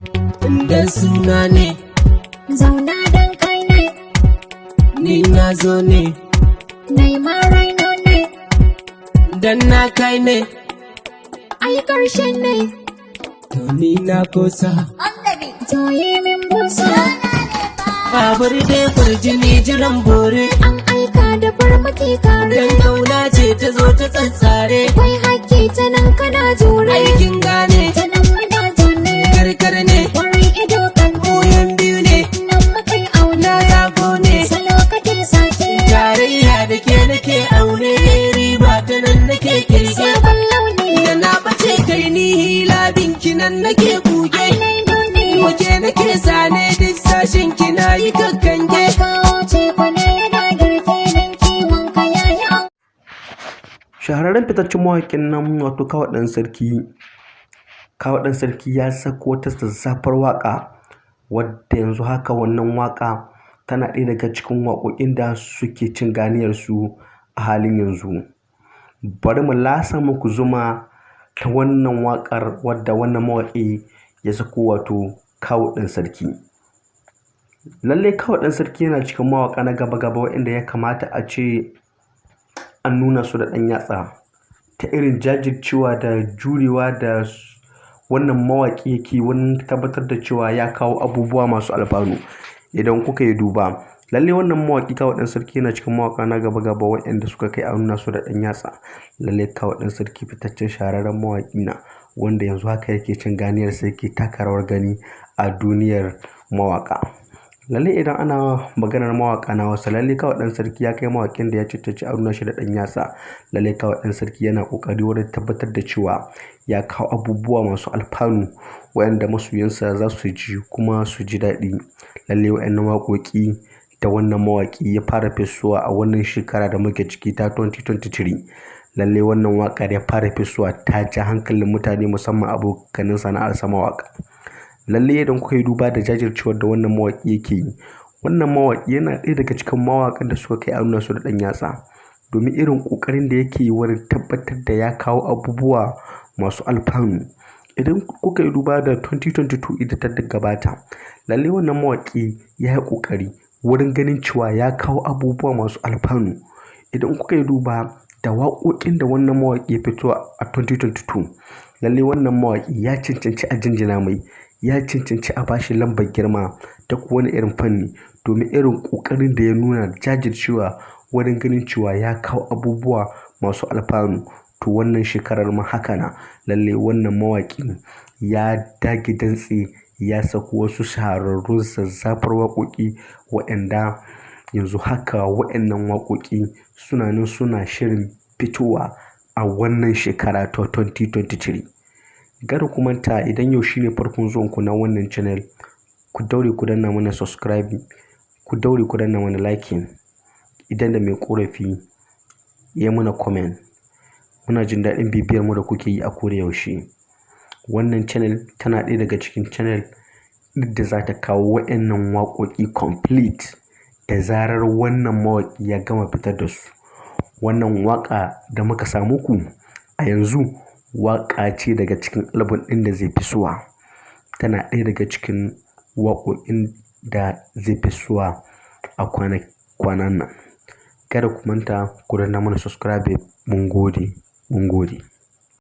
Da suna ne, zauna dan kai ne, ni na zo ne, nai ma raino ne, dan na kai ne, ai karshe ne, to ni na kosa. to yi min busa. Babur dai kurjini jiran bore, An aika da farmaki kare, dan kauna ce ta zo ta tsantsare. akwai haƙƙi ta nan kana jure, Aikin gane, ta nan muna zaune, karkar ne, wurin ido kan koyon biyu ne, nan mukai auna, na zago ne, salo kake sake, tarayya da ke nake aure, riba ta nan nake kirge. sabon launi, Da na bace kai ni hila binki nan nake kuge, ai laino ne, wake nake sane duk sashen kina yi kakkange. kawo ce kwane yana girke nan kiwon ka yayi an. Shahararren fitaccen mawaƙin nan wato Kawu ɗan sarki. Kawu ɗan sarki ya sako ta zazzafar waƙa wadda yanzu haka wannan waƙa tana ɗaya daga cikin waƙoƙin da suke cin ganiyarsu a halin yanzu. Bari mu lasa muku zuma ta wannan waƙar wadda wannan mawaƙi ya sako wato Kawu ɗan sarki. Lallai Kawu ɗan sarki yana cikin mawaƙa na gaba-gaba waɗanda ya kamata a ce an nuna su da ɗan yatsa ta irin jajircewa da jurewa da wannan mawaƙi yake wani tabbatar da cewa ya kawo abubuwa masu alfanu. Idan kuka yi duba lalle wannan mawaƙi Kawu ɗan sarki yana cikin mawaƙa na gaba-gaba waɗanda suka kai a nuna su da ɗan yatsa. Lalle Kawu ɗan sarki fitaccen shahararren mawaƙi na wanda yanzu haka yake cin ganiyar sa yake taka rawar gani a duniyar mawaƙa. Lalle idan ana maganar mawaƙa na Hausa lalle Kawu ɗan sarki ya kai mawaƙin da ya cancanci a nuna shi da ɗan yatsa. Lalle Kawu ɗan sarki yana ƙoƙari wurin tabbatar da cewa ya kawo abubuwa masu alfanu waɗanda masoyansa za su ji kuma su ji daɗi. Lalle waɗannan waƙoƙi da wannan mawaƙi ya fara fesuwa a wannan shekara da muke ciki ta 2023. Lalle wannan waƙar ya fara fesuwa ta ja hankalin mutane musamman abokanin sana'arsa mawaƙa. Lalle idan kuka yi duba da jajircewar da wannan mawaƙi yake yi, wannan mawaƙi yana ɗaya daga cikin mawaƙan da suka kai a nuna su da ɗan yatsa domin irin ƙoƙarin da yake yi wurin tabbatar da ya kawo abubuwa masu alfanu. Idan kuka yi duba da 2022 ita ta gabata, lalle wannan mawaƙi ya yi ƙoƙari wurin ganin cewa ya kawo abubuwa masu alfanu. Idan kuka yi duba da waƙoƙin da wannan mawaƙi ya fito a 2022, lalle wannan mawaƙi ya cancanci a jinjina mai, ya cancanci a bashi lambar girma ta kowane irin fanni domin irin ƙoƙarin da ya nuna jajircewa wurin ganin cewa ya kawo abubuwa masu alfanu. To wannan shekarar ma haka na lalle wannan mawaƙi ya dage dantse ya sako wasu shahararrun zazzafar waƙoƙi waɗanda yanzu haka waɗannan waƙoƙi suna nan suna shirin fitowa a wannan shekara ta 2023. Kada ku manta idan yau shine farkon zuwanku na wannan channel, ku daure ku danna mana subscribe, ku daure ku danna mana liking. Idan da mai ƙorafi ya mana comment. Muna jin daɗin bibiyar mu da kuke yi a koda yaushe. Wannan channel tana ɗaya daga cikin channel da za ta kawo waɗannan waƙoƙi complete da zarar wannan mawaƙi ya gama fitar da su. Wannan waƙa da muka samu ku a yanzu waƙa ce daga cikin album ɗin da zai fisuwa. Tana ɗaya daga cikin waƙoƙin da zai fisuwa a kwanan nan. Kada ku manta ku danna mana subscribe. Mun gode.